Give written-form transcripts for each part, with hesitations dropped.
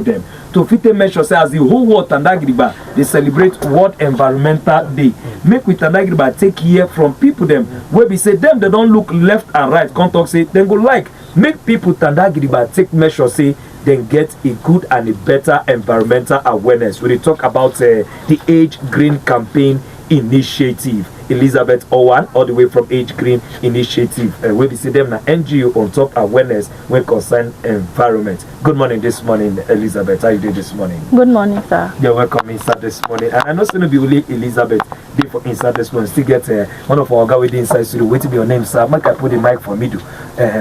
people them to fit a measure say as the whole world Tandagriba they celebrate World Environmental Day. Make with Tandagriba take care from people them where we say them they don't look left and right. Can't talk say then go like make people Tandagriba take measure say then get a good and a better environmental awareness. We talk about the Age Green Campaign Initiative. Elizabeth Owen, all the way from Age Green Initiative. Where we see them na NGO on top awareness when concern environment. Good morning this morning, Elizabeth. How you doing this morning? Good morning, sir. You're welcome inside this morning. And I know it's going to be only Elizabeth before inside this morning. Still get one of our guys with the inside studio. Wait to be your name, sir. Mike, I put the mic for me.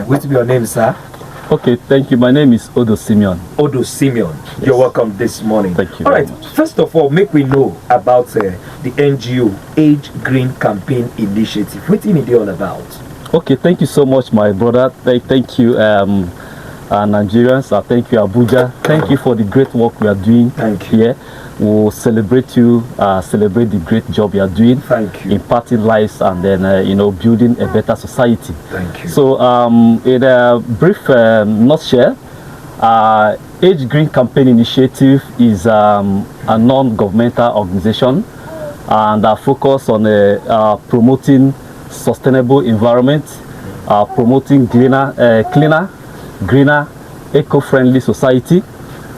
Wait to be your name, sir. Okay, thank you. My name is Odo Simeon. Odo Simeon, yes. You're welcome this morning. Thank you. All right, much. First of all, make we know about the NGO Age Green Campaign Initiative. What is it all about? Okay, thank you so much, my brother. Thank you, Nigerians. Thank you, Abuja. Thank you for the great work we are doing here. We'll celebrate you, celebrate the great job you are doing. Thank you. Impacting lives and then, building a better society. Thank you. So, in a brief nutshell, Age Green Campaign Initiative is a non-governmental organization and focus on promoting sustainable environment, promoting cleaner, greener, eco-friendly society.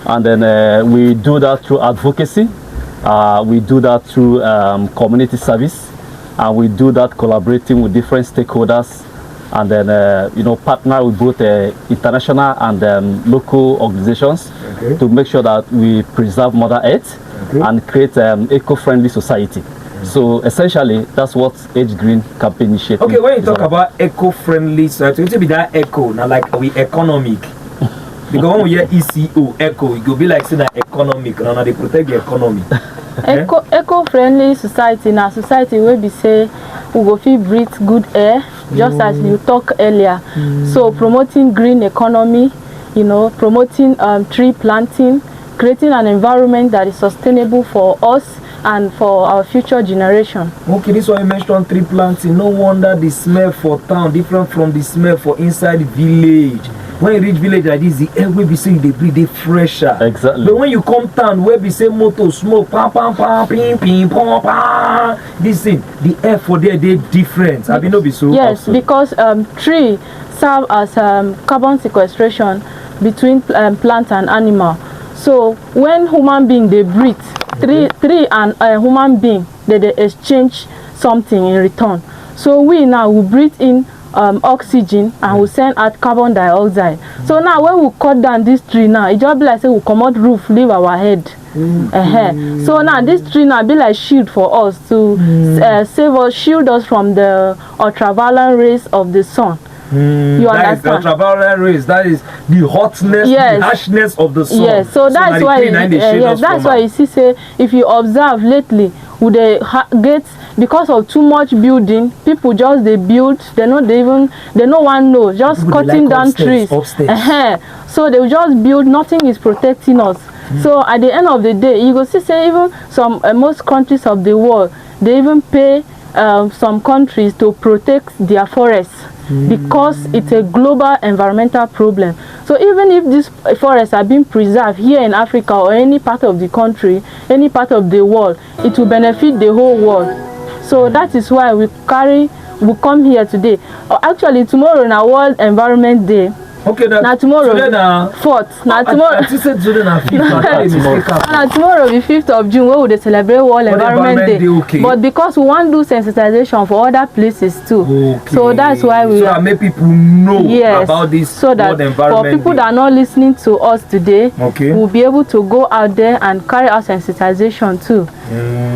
And then we do that through advocacy, we do that through community service, and we do that collaborating with different stakeholders, and then partner with both international and local organizations to make sure that we preserve Mother Earth and create eco-friendly society. So essentially, that's what Age Green Campaign Initiative. Okay, when you talk about eco-friendly society, it will be that eco, now like we economic. Because when we hear ECO, eco, it will be like saying that economic, now they protect the economy. Eco-friendly society, now society where we say we go fit breathe good air, just as you talked earlier. So promoting green economy, promoting tree planting, creating an environment that is sustainable for us and for our future generation. Okay, this one you mentioned tree planting. No wonder the smell for town different from the smell for inside the village. When you reach village like this, the air will be saying they breathe fresher. Exactly. But when you come town, where we say motor smoke, pam pam pam, ping ping pam pam, this thing, the air for there they different. Have you know be so? Yes, also? Because tree serve as carbon sequestration between plant and animal. So when human being they breathe, tree and human being they exchange something in return. So we now will breathe in oxygen and we send out carbon dioxide. So now when we cut down this tree now, it just be like say we come out roof leave our head. So now this tree now be like shield for us to save us, shield us from the ultraviolet rays of the sun. You that understand? Is the ultraviolet rays. That is the hotness, the harshness of the sun. Yes, so that's why. That's why you see, say if you observe lately, would they get because of too much building, people just they build. They no one knows. Just people cutting down trees. So they will just build. Nothing is protecting us. So at the end of the day, you go see, say even some most countries of the world, they even pay some countries to protect their forests. Because it's a global environmental problem. So even if these forests are being preserved here in Africa or any part of the country, any part of the world, it will benefit the whole world. So that is why we come here today. Actually, tomorrow is our World Environment Day. Okay, now tomorrow, 4th. Now tomorrow, tomorrow the 5th of June, where we will celebrate World Environment Day. Okay. But because we want to do sensitization for other places too, so that's why we. So that make people know about this so that World Environment for people Day. that are not listening to us today, okay, we'll be able to go out there and carry out sensitization too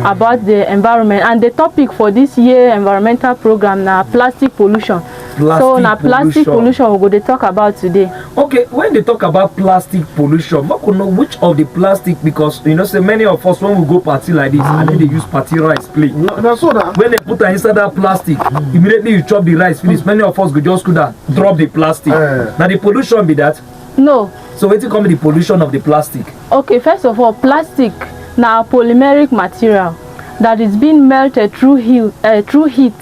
about the environment. And the topic for this year environmental program now plastic pollution. Plastic pollution we go to talk about today. Okay, when they talk about plastic pollution, we could know which of the plastic, because say many of us when we go party like this and then they use party rice plate. That's so that when they put inside that plastic, immediately you chop the rice finish. Many of us go just could drop the plastic. Now the pollution be that? No. So where to come the pollution of the plastic? Okay, first of all, plastic now polymeric material that is being melted through heat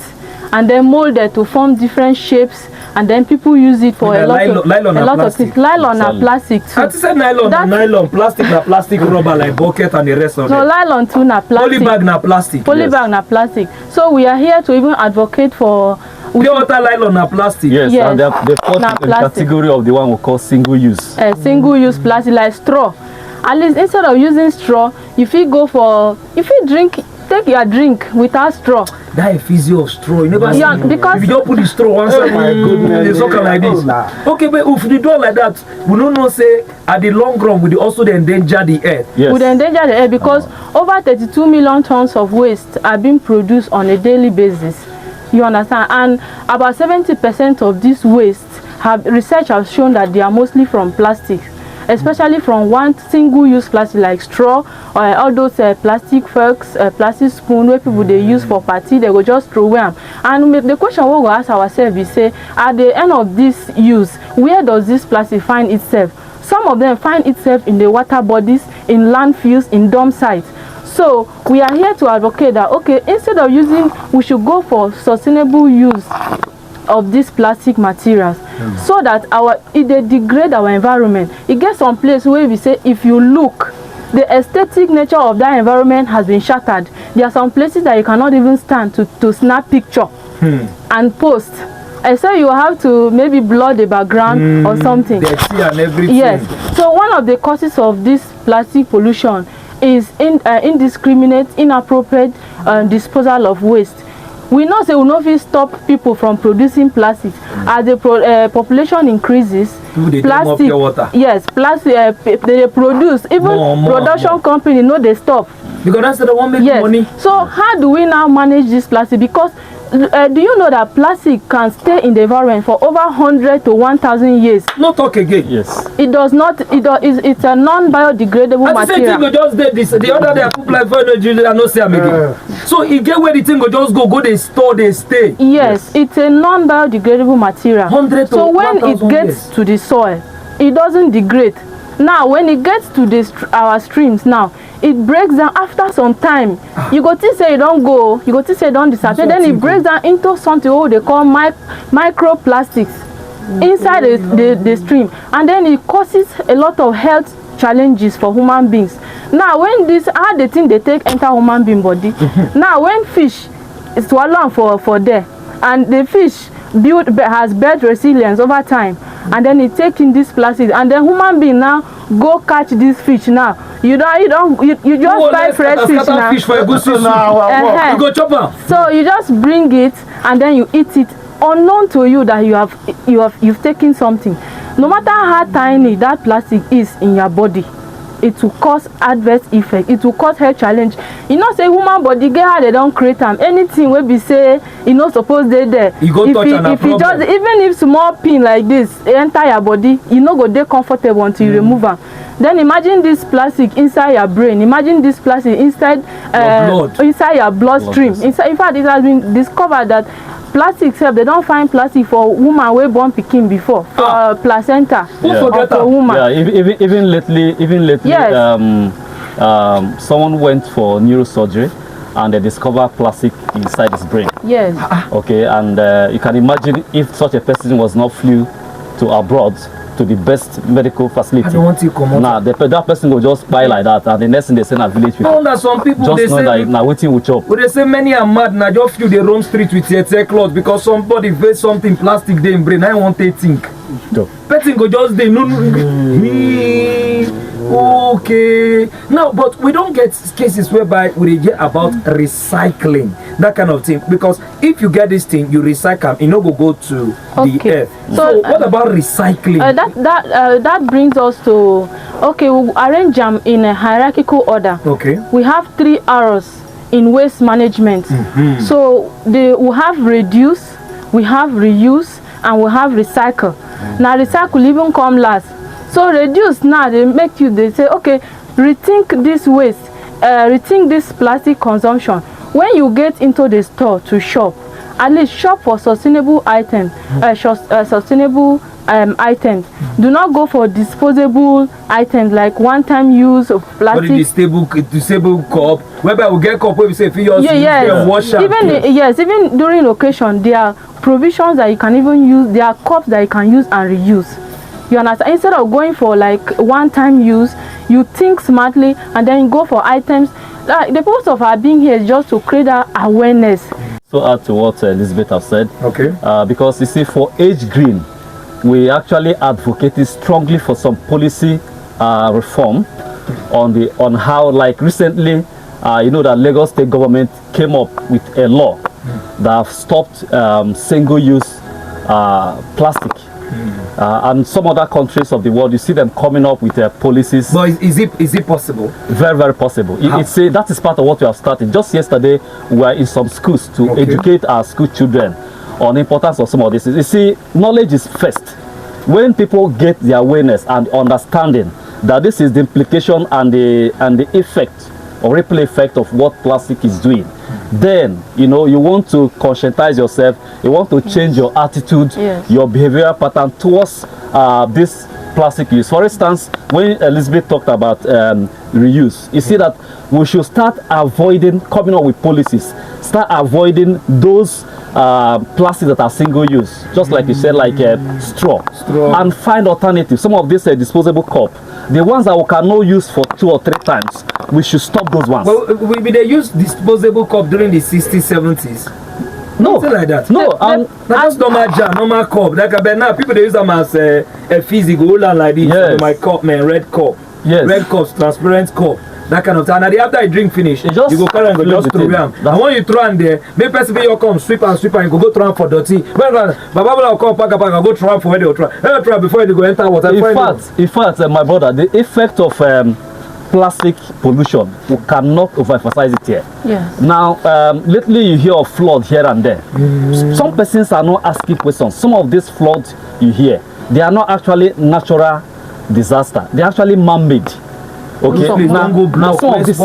and then molded to form different shapes and then people use it for a lot of things. Nylon and plastic too. I say nylon, plastic rubber like bucket and the rest of it. No, nylon too na plastic. Polybag na plastic. Polybag na plastic. So we are here to even advocate for pure water nylon na plastic. Yes, and they fall in the category of the one we call single use. Single-use plastic like straw. At least instead of using straw, if you take your drink without straw. That is physio of straw. You never see. Because if you don't put the straw one side, my goodness, it's something like this. Okay, but if you do it like that, we don't know say at the long run we also endanger the air. Yes. We endanger the air because over 32 million tons of waste are being produced on a daily basis. You understand? And about 70% of this waste research has shown that they are mostly from plastic, especially from one single-use plastic like straw or all those plastic forks, plastic spoon where people they use for party, they go just throw them. And the question we go ask ourselves is say, at the end of this use, where does this plastic find itself? Some of them find itself in the water bodies, in landfills, in dump sites. So we are here to advocate that okay, instead of using, we should go for sustainable use of these plastic materials, so that they degrade our environment. It gets some place where we say if you look, the aesthetic nature of that environment has been shattered. There are some places that you cannot even stand to snap picture and post. I say you have to maybe blur the background or something. And everything. Yes. So one of the causes of this plastic pollution is indiscriminate, inappropriate disposal of waste. We know say we no fit stop people from producing plastic. As the population increases, plastic, plastic they produce. Even production company no they stop. Because that's the one making money. So how do we now manage this plastic? Because do you know that plastic can stay in the environment for over 100 to 1,000 years? No talk again. Yes. It does not. It's a non-biodegradable material. The same thing go just did this. The other day I put like for energy. I no say am again. So it get where the thing go just go they store, they stay. Yes, it's a non-biodegradable material. 100 to so when it gets years. to the soil, it doesn't degrade. Now when it gets to our streams now, it breaks down after some time. You go to say it don't go, you go to say it don't disappear, then it breaks down into something what they call microplastics inside the stream, and then it causes a lot of health challenges for human beings. Now when how the thing they take enter human being body, now when fish swallow for there, and the fish has built resilience over time, and then it take in this plastic, and then human being now go catch this fish. Now you just buy fresh fish now. Fish for a good season. You go chop am. So you just bring it and then you eat it, unknown to you that you've taken something. No matter how tiny that plastic is in your body, it will cause adverse effect. It will cause health challenge. You know say human body get how they don't create them. Anything wey be say you no suppose dey there. You go touch an problem. Just even if small pin like this enter your body, you no go dey comfortable until you remove am. Then imagine this plastic inside your brain. Imagine this plastic inside your bloodstream. In fact, it has been discovered that plastic sef, they don't find plastic for woman wey born pikin before, for placenta or for woman. Yeah, even lately, yes. Someone went for neurosurgery and they discovered plastic inside his brain. Yes. Okay, and you can imagine if such a person was not flew to abroad to the best medical facility. I don't want to come out. Nah, that person will just buy like that, and the next thing they send a village people. No, that some people just they know say that now waiting will chop. But they say many are mad now. Just feel they roam street with their clothes because somebody vex something plastic they in brain. I want to think. Person go just they no. Okay. Now, but we don't get cases whereby we get about recycling, that kind of thing. Because if you get this thing, you recycle, you know, go to the earth. So what about recycling? That brings us to, okay, we'll arrange them in a hierarchical order. Okay. We have 3 R's in waste management. So we have reduce, we have reuse, and we have recycle. Now recycle even come last. So reduce now they say okay, rethink this waste, rethink this plastic consumption. When you get into the store to shop, at least shop for sustainable items, sustainable items. Do not go for disposable items like one-time use of plastic. But disable cup, whereby we get cup where we say if you use wash even during occasion, there are provisions that you can even use. There are cups that you can use and reuse. You understand? Instead of going for like one-time use, you think smartly and then you go for items. The purpose of our being here is just to create that awareness. So add to what Elizabeth has said. Okay. Because you see, for Age Green, we actually advocated strongly for some policy reform on how, like recently, you know that Lagos State government came up with a law that have stopped single-use plastic. And some other countries of the world, you see them coming up with their policies. But is it possible? Very, very possible. That is part of what we have started. Just yesterday, we were in some schools to educate our school children on the importance of some of this. You see, knowledge is first. When people get the awareness and understanding that this is the implication and the effect or ripple effect of what plastic is doing, then you want to conscientize yourself, you want to change your attitude, your behavioral pattern towards this plastic use. For instance, when Elizabeth talked about reuse, you see that we should start avoiding coming up with policies, start avoiding those plastics that are single use, just like you said, like straw, and find alternatives. Some of these disposable cup, the ones that we cannot use for 2 or 3 times, we should stop those ones. Well, they use disposable cup during the 60s, 70s. No, something like that. No, that's normal jar, normal cup. Like but now people they use them as a physical like this. Yes. My cup, man, red cup. Yes. Red cups, transparent cup. That kind of thing. And after I drink finish, you go carry and go just throw them. And when you throw them there, maybe person you come sweep and you go throw them for dirty. But Baba will come pack and go throw them for where they will try. They will try before they go enter water. In fact, my brother, the effect of plastic pollution, we cannot overemphasize it here. Yes. Now, lately you hear of flood here and there. Some persons are not asking questions. Some of these floods you hear, they are not actually natural disaster. They are actually man-made. Okay, now some of this,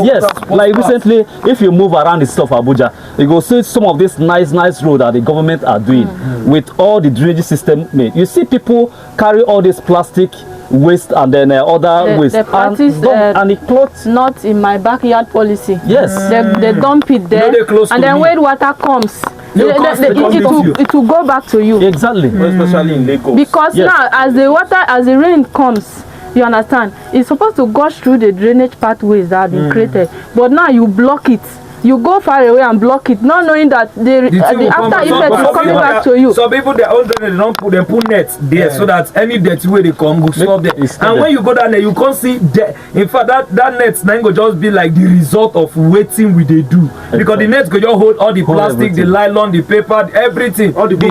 like recently, if you move around the city of Abuja, you go see some of this nice road that the government are doing with all the drainage system made. You see people carry all this plastic waste and then other waste and the clothes. Not in my backyard policy. Yes. They dump it there, and then when water comes, it will go back to you. Exactly. Especially in Lagos. Because now, as the rain comes, you understand, it's supposed to gush through the drainage pathways that have been created, but now you block it. You go far away and block it, not knowing that the after effect is coming back to you. Some people their own drainage, they put nets there so that any dirty way they come go stop there. And when you go down there, you can't see there. In fact, that net now go just be like the result of waiting we they do. Because the net go just hold all the plastic, the nylon, the paper, everything. All the the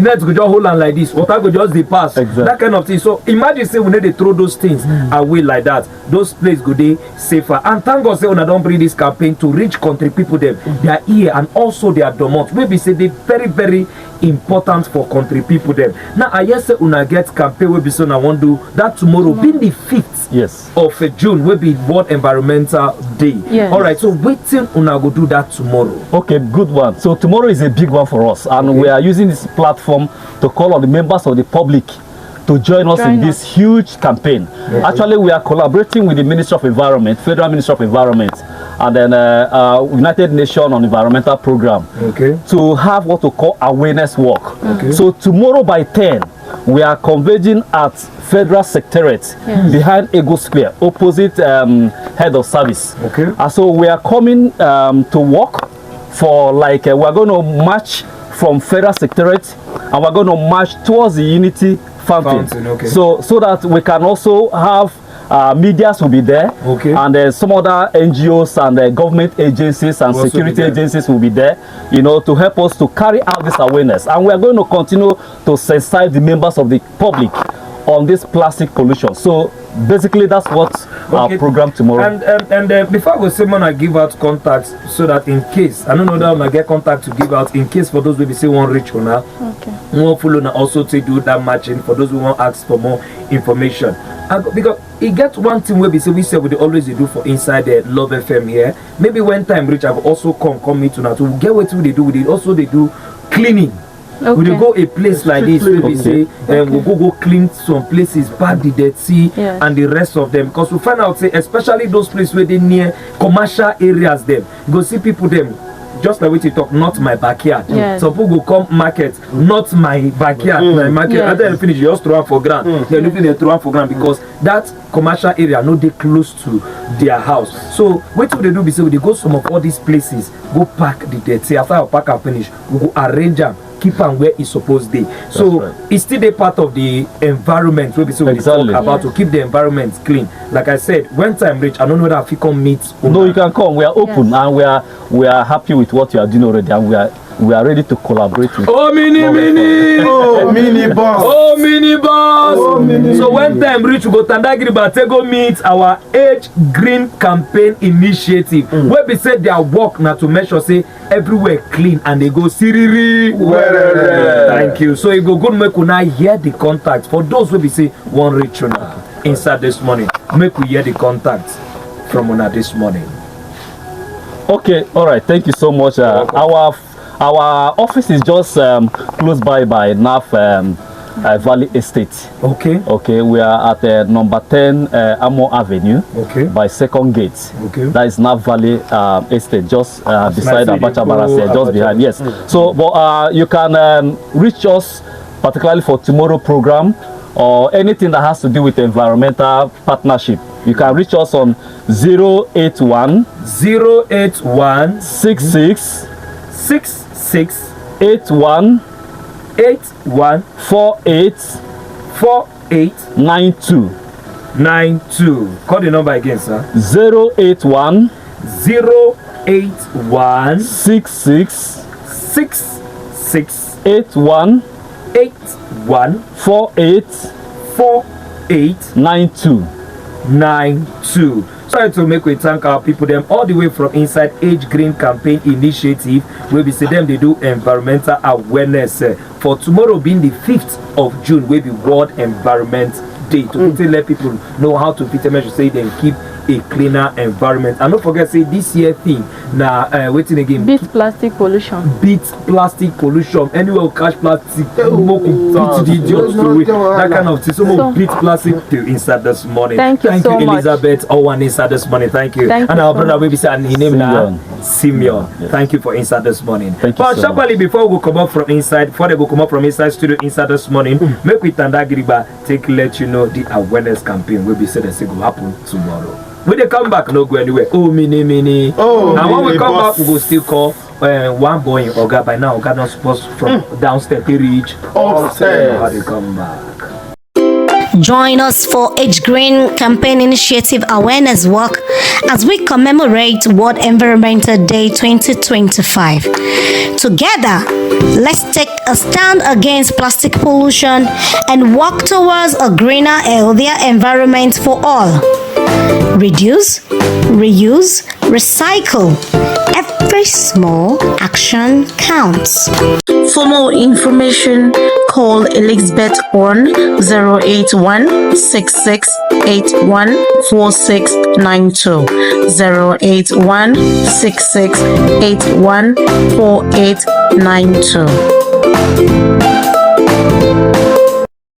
net go just hold on like this. Water go just they pass. Exactly. That kind of thing. So imagine say when they throw those things away like that, those places go they safer. And thank God say when don't bring this campaign to reach country people them. They are here and also they are domot. Maybe say they very, very important for country people them. Now I just say una get campaign will be so I want to do that tomorrow being the 5th of June will be World Environmental Day. Yes. Alright, so waiting una go do that tomorrow. Okay, good one. So tomorrow is a big one for us, and we are using this platform to call on the members of the public to join us in this huge campaign. Actually, we are collaborating with the Ministry of Environment, Federal Ministry of Environment, and then United Nations on Environmental Program to have what we call awareness walk. So tomorrow by 10, we are converging at Federal Secretariat behind Ego Square, opposite Head of Service. And so we are coming to walk for like, we're going to march from Federal Secretariat and we're going to march towards the Unity Fountain. So that we can also have medias will be there, and some other NGOs and government agencies and security agencies will be there, to help us to carry out this awareness. And we are going to continue to sensitize the members of the public on this plastic pollution. So basically that's what our program tomorrow. And before I go say I give out contacts so that in case I don't know that I get contact to give out in case for those who say one reach on now, one follow now also to do that matching for those who want ask for more information. Because it gets one thing where we say we always do for inside the Love FM here. Maybe when time reach I will also come meet to now to get what they do with it. Also they do cleaning. We dey go a place like this wey we say we go clean some places, pack the dirty and the rest of them, because we find out say especially those places where they near commercial areas them, you go see people them just like what you talk, not my backyard. Some people go come market, not my backyard, my market. And then finish, you just throw am for ground. They're looking at throw am for ground because that commercial area no dey close to their house. So what they do be say we dey go some of all these places, go pack the dirty. After I pack and finish, we go arrange them, keep them where it's supposed to be. So it's still a part of the environment where we say we talk about to keep the environment clean. Like I said, when time reach, I don't know that if you come meet. No, you can come. We are open and we are happy with what you are doing already, and we are ready to collaborate with. Oh mini boss. Oh mini boss. So when time reach, we go Tandagiriba to go meet our Age Green Campaign Initiative. Where we say their work now to make sure say everywhere clean and they go siriri. Thank you. So it go good make we now hear the contact for those where we say one reach inside this morning. Make we hear the contact from una this morning. Okay, all right. Thank you so much. Our office is just close by Naf Valley Estate. Okay, we are at number 10 Amo Avenue. By Second Gate. That is Naf Valley Estate, just beside Abacha Barase, just behind. Yes. So, but you can reach us particularly for tomorrow program or anything that has to do with environmental partnership. You can reach us on 081 66 81 48 92. Call the number again, sir. 081 66 81 48 92. Sorry to make we thank our people them all the way from inside Age Green Campaign Initiative, where we say them they do environmental awareness for tomorrow being the 5th of June, where be World Environment Day, to let people know how to fit measure say they keep a cleaner environment. And don't forget say this year thing now waiting again, beat plastic pollution. Anywhere we catch plastic, that kind of thing. So beat plastic till inside this morning. Thank you so much, Elizabeth. One inside this morning. Thank you. And our brother will be saying his name now, Simeon. Thank you for inside this morning. But sharply before we come up from inside, before they go come up from inside studio inside this morning, make we Tandagiriba let you know the awareness campaign will be said as it will happen tomorrow. When they come back, no go anywhere. Oh, mini. Oh, and when we come back, we go still call one boy in Oga. By now, Oga not supposed from downstairs to reach upstairs. How they come back. Join us for Age Green Campaign Initiative Awareness Walk as we commemorate World Environmental Day 2025. Together, let's take a stand against plastic pollution and work towards a greener, healthier environment for all. Reduce, reuse, recycle. Every small action counts. For more information, call Elizabeth on 081 6681 4692. 081 6681 4892.